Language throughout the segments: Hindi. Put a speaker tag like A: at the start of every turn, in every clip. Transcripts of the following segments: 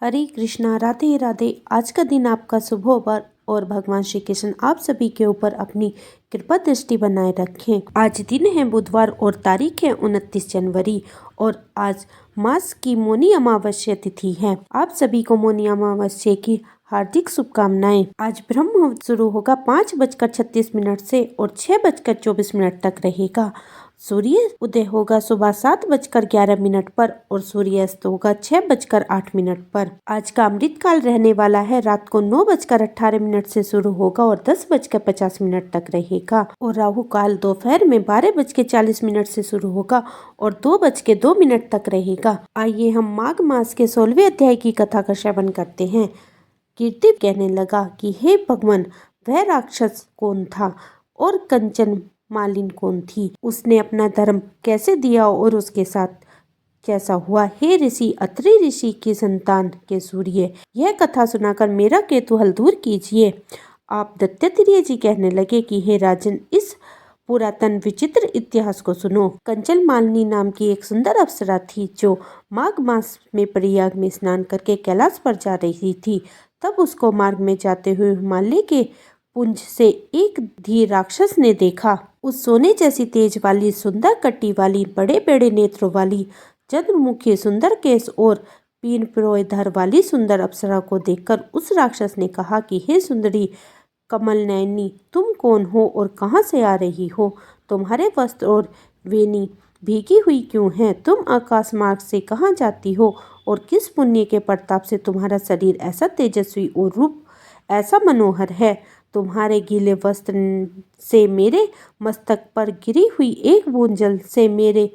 A: हरे कृष्णा, राधे राधे। आज का दिन आपका शुभ हो और भगवान श्री कृष्ण आप सभी के ऊपर अपनी कृपा दृष्टि बनाए रखें। आज दिन है बुधवार और तारीख है 29 जनवरी और आज मास की मौनी अमावस्या तिथि है। आप सभी को मौनी अमावस्या की हार्दिक शुभकामनाएं। आज ब्रह्म मुहूर्त शुरू होगा 5:36 से और 6:24 तक रहेगा। सूर्य उदय होगा सुबह 7:11 पर और सूर्यास्त होगा 6:08 पर। आज का अमृत काल रहने वाला है। रात को 9:18 से शुरू होगा और 10:50 तक रहेगा और राहु काल दोपहर में 12:40 से शुरू होगा और 2:02 तक रहेगा। आइए हम माघ मास के 16वें अध्याय की कथा का श्रवण करते हैं। कीर्ति कहने लगा कि हे भगवान, वह राक्षस कौन था और कंचन मालिन कौन थी? उसने अपना धर्म कैसे दिया और उसके साथ कैसा हुआ? हे ऋषि, अत्रि ऋषि की संतान के सूर्य, यह कथा सुनाकर मेरा केतुहल दूर कीजिए। आप दत्तात्रेय जी कहने लगे कि हे राजन, इस पुरातन विचित्र इतिहास को सुनो। कंचन मालिनी नाम की एक सुंदर अप्सरा थी जो माघ मास में प्रयाग में स्नान करके कैलाश पर जा रही थी। तब उसको मार्ग में जाते हुए हिमालय के पुंज से एक धीर राक्षस ने देखा। उस सोने जैसी तेज वाली, सुंदर कटी वाली, बड़े बड़े नेत्रों वाली, चंद्रमुखी, सुंदर केस और पीन पिरोए धर वाली सुंदर अप्सरा को देखकर उस राक्षस ने कहा कि हे सुंदरी कमल नयनी, तुम कौन हो और कहाँ से आ रही हो? तुम्हारे वस्त्र और वेणी भीगी हुई क्यों हैं? तुम आकाश मार्ग से कहाँ जाती हो और किस पुण्य के प्रताप से तुम्हारा शरीर ऐसा तेजस्वी और रूप ऐसा मनोहर है? तुम्हारे गीले वस्त्र से मेरे मस्तक पर गिरी हुई एक बूंद जल से मेरे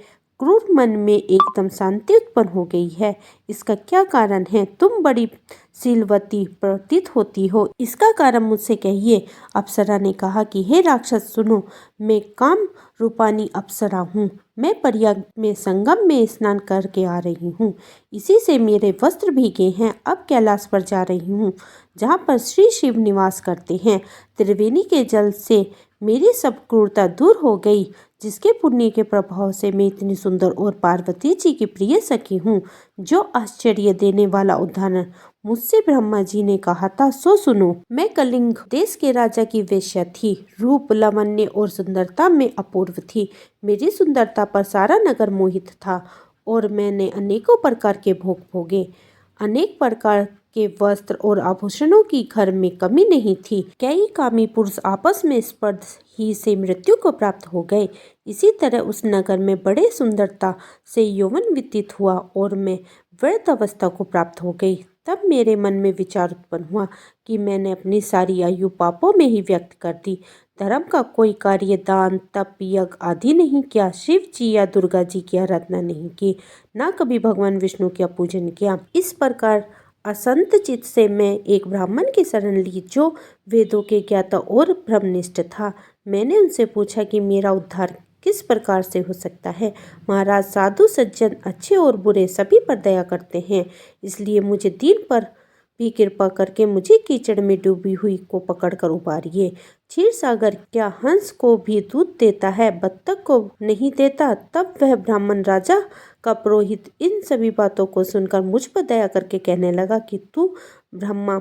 A: क्रूर मन में एकदम शांति उत्पन्न हो गई है। इसका क्या कारण है? तुम बड़ी शीलवती प्रतीत होती हो, इसका कारण मुझसे कहिए। अप्सरा ने कहा कि हे राक्षस सुनो, मैं काम रूपानी अप्सरा हूँ। मैं प्रयाग में संगम में स्नान करके आ रही हूँ। इसी से मेरे वस्त्र भीगे हैं। अब कैलाश पर जा रही हूँ जहाँ पर श्री शिव निवास करते हैं। त्रिवेणी के जल से मेरी सब क्रूरता दूर हो गई, जिसके पुण्य के प्रभाव से मैं इतनी सुंदर और पार्वती जी की प्रिय सखी हूँ। जो आश्चर्य देने वाला उदाहरण मुझसे ब्रह्मा जी ने कहा था सो सुनो। मैं कलिंग देश के राजा की वेश्या थी। रूप, लावण्य और सुंदरता में अपूर्व थी। मेरी सुंदरता पर सारा नगर मोहित था और मैंने अनेकों प्रकार के भोग भोगे। अनेक प्रकार के वस्त्र और आभूषणों की घर में कमी नहीं थी। कई कामी पुरुष आपस में स्पर्ध ही से मृत्यु को प्राप्त हो गए। इसी तरह उस नगर में बड़े सुंदरता से यौवन व्यतीत हुआ और मैं वृद्ध अवस्था को प्राप्त हो गई। तब मेरे मन में विचार उत्पन्न हुआ कि मैंने अपनी सारी आयु पापों में ही व्यक्त कर दी। धर्म का कोई कार्य, दान, तप, यज्ञ आदि नहीं किया। शिव जी या दुर्गा जी की आराधना नहीं की, ना कभी भगवान विष्णु का पूजन किया। इस प्रकार असंत चित्त से मैं एक ब्राह्मण की शरण ली जो वेदों के ज्ञाता और ब्रह्मनिष्ठ था। मैंने उनसे पूछा कि मेरा उद्धार किस प्रकार से हो सकता है? महाराज, साधु सज्जन अच्छे और बुरे सभी पर दया करते हैं, इसलिए मुझे दीन पर भी कृपा करके मुझे कीचड़ में डूबी हुई को पकड़कर उबारिए। क्षीर सागर क्या हंस को भी दूध देता है, बत्तख को नहीं देता? तब वह ब्राह्मण राजा का पुरोहित इन सभी बातों को सुनकर मुझ पर दया करके कहने लगा कि तू ब्रह्मा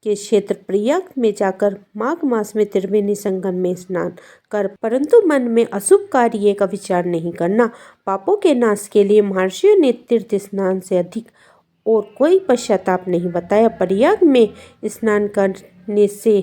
A: के क्षेत्र प्रयाग में जाकर माघ मास में त्रिवेणी संगम में स्नान कर, परंतु मन में अशुभ कार्य का विचार नहीं करना। पापों के नाश के लिए महर्षियों ने तीर्थ स्नान से अधिक और कोई पश्चाताप नहीं बताया। प्रयाग में स्नान करने से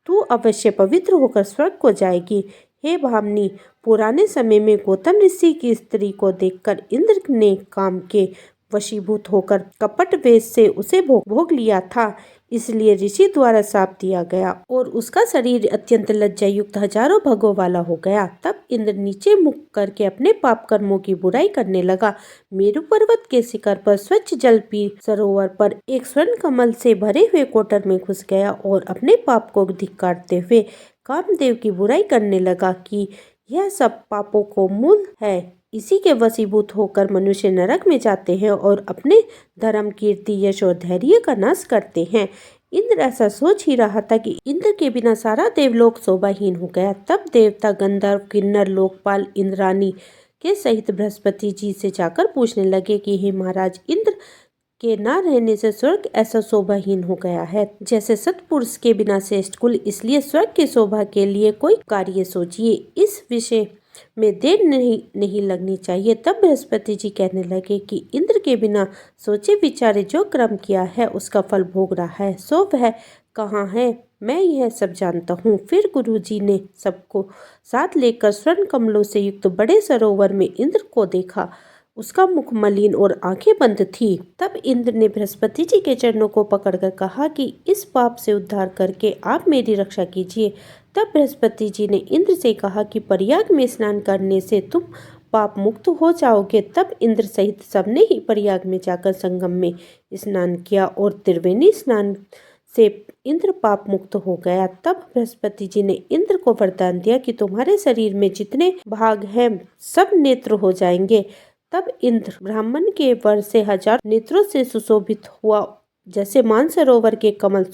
A: तू अवश्य पवित्र होकर स्वर्ग को जाएगी। हे भामिनी, पुराने समय में गौतम ऋषि की स्त्री को देखकर इंद्र ने काम के वशीभूत होकर कपट वेश से उसे भोग लिया था, इसलिए ऋषि द्वारा शाप दिया गया और उसका शरीर अत्यंत लज्जा युक्त हजारों भगों वाला हो गया। तब इंद्र नीचे मुख करके अपने पाप कर्मों की बुराई करने लगा। मेरु पर्वत के शिखर पर स्वच्छ जल पी सरोवर पर एक स्वर्ण कमल से भरे हुए कोटर में घुस गया और अपने पाप को धिक्कारते हुए कामदेव की बुराई करने लगा कि यह सब पापों को मूल है। इसी के वशीभूत होकर मनुष्य नरक में जाते हैं और अपने धर्म, कीर्ति, यश और धैर्य का नाश करते हैं। इंद्र ऐसा सोच ही रहा था कि इंद्र के बिना सारा देवलोक शोभाहीन हो गया। तब देवता, गंधर्व, किन्नर, लोकपाल इंद्राणी के सहित बृहस्पति जी से जाकर पूछने लगे कि हे महाराज इंद्र, के ना रहने से स्वर्ग ऐसा शोभाहीन हो गया है जैसे सत्पुरुष के बिना श्रेष्ठ कुल। इसलिए स्वर्ग की शोभा के लिए कोई कार्य सोचिए, इस विषय में देर नहीं लगनी चाहिए। तब बृहस्पति जी कहने लगे कि इंद्र के बिना सोचे विचारे जो कर्म किया है उसका फल भोग रहा है, सो वह कहाँ है, मैं यह सब जानता हूँ। फिर गुरु जी ने सबको साथ लेकर स्वर्ण कमलों से युक्त बड़े सरोवर में इंद्र को देखा। उसका मुख मलिन और आंखें बंद थी। तब इंद्र ने बृहस्पति जी के चरणों को पकड़कर कहा कि इस पाप से उद्धार करके आप मेरी रक्षा कीजिए। तब बृहस्पति जी ने इंद्र से कहा कि प्रयाग में स्नान करने से तुम पाप मुक्त हो जाओगे। तब इंद्र सहित सबने ही प्रयाग में जाकर संगम में स्नान किया और त्रिवेणी स्नान से इंद्र पाप मुक्त हो गया। तब बृहस्पति जी ने इंद्र को वरदान दिया कि तुम्हारे शरीर में जितने भाग हैं सब नेत्र हो जाएंगे। तब इंद्र ब्राह्मण के वर से 1000 नेत्रों से सुशोभित हुआ, जैसे मानसरोवर के कमल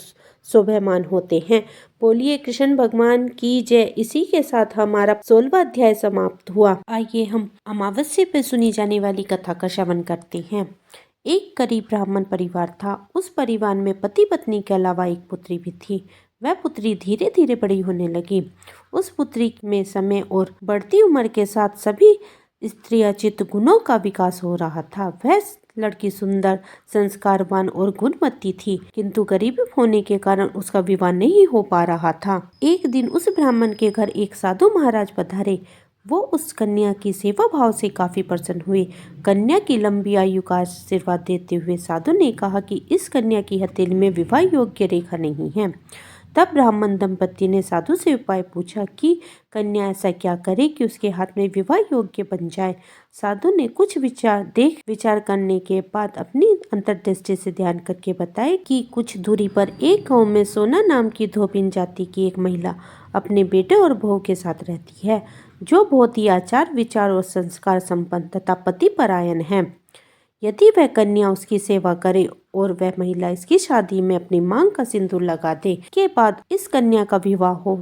A: शोभायमान होते हैं। बोलिए कृष्ण भगवान की जय। इसी के साथ हमारा 16वां अध्याय समाप्त हुआ। आइए हम अमावस्या पे सुनी जाने वाली कथा का श्रवण करते हैं। एक गरीब ब्राह्मण परिवार था। उस परिवार में पति पत्नी के अलावा एक पुत्री भी थी। वह पुत्री धीरे धीरे बड़ी होने लगी। उस पुत्री में समय और बढ़ती उम्र के साथ सभी स्त्रियाचित गुणों का विकास हो रहा था। वह लड़की सुंदर, संस्कारवान और गुणवती थी, किंतु गरीबी होने के कारण उसका विवाह नहीं हो पा रहा था। एक दिन उस ब्राह्मण के घर एक साधु महाराज पधारे। वो उस कन्या की सेवा भाव से काफी प्रसन्न हुए। कन्या की लंबी आयु का आशीर्वाद देते हुए साधु ने कहा कि इस कन्या की हथेली में विवाह योग्य रेखा नहीं है। तब ब्राह्मण दंपति ने साधु से उपाय पूछा कि कन्या ऐसा क्या करे कि उसके हाथ में विवाह योग्य बन जाए। साधु ने कुछ विचार करने के बाद अपनी अंतर्दृष्टि से ध्यान करके बताया कि कुछ दूरी पर एक गांव में सोना नाम की धोबिन जाति की एक महिला अपने बेटे और बहू के साथ रहती है, जो बहुत ही आचार विचार और संस्कार संपन्न तथा पतिपरायण है। यदि वह कन्या उसकी सेवा करे और वह महिला इसकी शादी में अपनी मांग का सिंदूर लगा दे के बाद इस कन्या का विवाह हो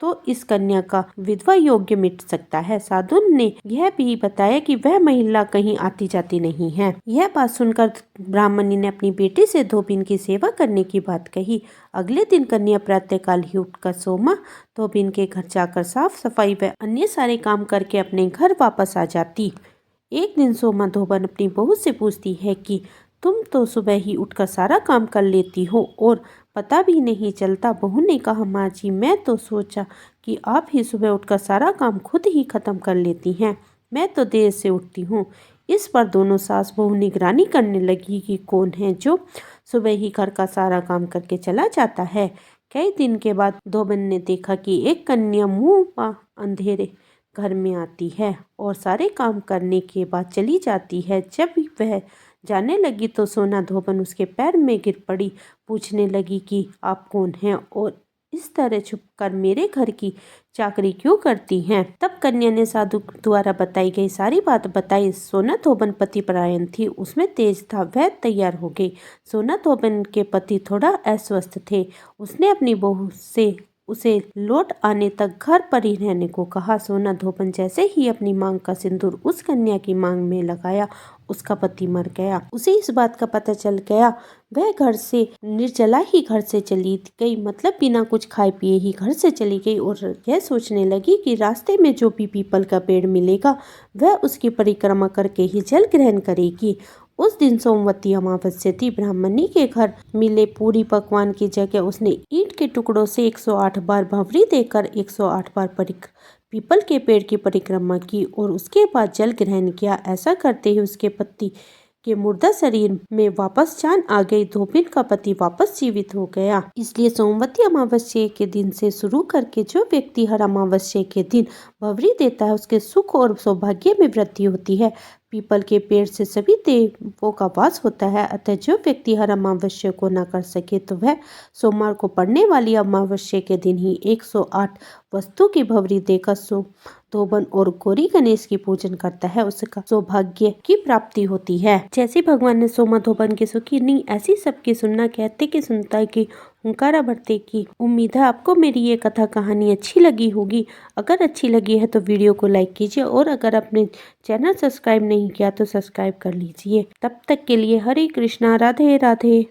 A: तो इस कन्या का विधवा योग्य मिट सकता है। साधु ने यह भी बताया कि वह महिला कहीं आती जाती नहीं है। यह बात सुनकर ब्राह्मणी ने अपनी बेटी से धोबिन की सेवा करने की बात कही। अगले दिन कन्या प्रातःकाल ही उठकर सोमा धोबिन के घर जाकर साफ सफाई व अन्य सारे काम करके अपने घर वापस आ जाती। एक दिन सोमा धोबन अपनी बहू से पूछती है कि तुम तो सुबह ही उठकर सारा काम कर लेती हो और पता भी नहीं चलता। बहू ने कहा, माँ जी, मैं तो सोचा कि आप ही सुबह उठकर सारा काम खुद ही खत्म कर लेती हैं, मैं तो देर से उठती हूँ। इस पर दोनों सास बहू निगरानी करने लगी कि कौन है जो सुबह ही घर का सारा काम करके चला जाता है। कई दिन के बाद धोबन ने देखा कि एक कन्या मुँह अंधेरे घर में आती है और सारे काम करने के बाद चली जाती है। जब वह जाने लगी तो सोना धोबन उसके पैर में गिर पड़ी, पूछने लगी कि आप कौन हैं और इस तरह छुपकर मेरे घर की चाकरी क्यों करती हैं। तब कन्या ने साधु द्वारा बताई गई सारी बात बताई। सोना धोबन पतिपरायण थी, उसमें तेज था, वह तैयार हो गई। सोना धोबन के पति थोड़ा अस्वस्थ थे। उसने अपनी बहू से उसे लौट आने तक घर पर ही रहने को कहा। सोना धोबन जैसे ही अपनी मांग का सिंदूर उस कन्या की मांग में लगाया, उसका पति मर गया। उसे इस बात का पता चल गया। वह घर से निर्जला ही घर से चली गई, मतलब बिना कुछ खाए पिए ही घर से चली गई और यह सोचने लगी कि रास्ते में जो भी पीपल का पेड़ मिलेगा वह उसकी परिक्रमा करके ही जल ग्रहण करेगी। उस दिन सोमवती अमावस्या थी। ब्राह्मणी के घर मिले पूरी पकवान की जगह उसने ईंट के टुकड़ों से 108 बार भंवरी देकर 108 बार पीपल के पेड़ की परिक्रमा की और उसके बाद जल ग्रहण किया। ऐसा करते ही उसके पति के मुर्दा शरीर में वापस जान आ गई। धोबिन का पति वापस जीवित हो गया। इसलिए सोमवती अमावस्या के दिन से शुरू करके जो व्यक्ति हर अमावस्या के दिन भंवरी देता है उसके सुख और सौभाग्य में वृद्धि होती है। पीपल के पेड़ से सभी देवों का वास होता है। अतः जो व्यक्ति हर अमावस्या को न कर सके तो वह सोमवार को पड़ने वाली अमावस्या के दिन ही 108 वस्तु की भंवरी देकर धोबन और गौरी गणेश की पूजन करता है, उसका सौभाग्य की प्राप्ति होती है। जैसे भगवान ने सोमा धोबन की सुखी नहीं, ऐसी सबकी सुनना कहते कि सुनता कि हुंकारा भरते की। उम्मीद है आपको मेरी ये कथा कहानी अच्छी लगी होगी। अगर अच्छी लगी है तो वीडियो को लाइक कीजिए और अगर आपने चैनल सब्सक्राइब नहीं किया तो सब्सक्राइब कर लीजिए। तब तक के लिए हरे कृष्णा, राधे राधे।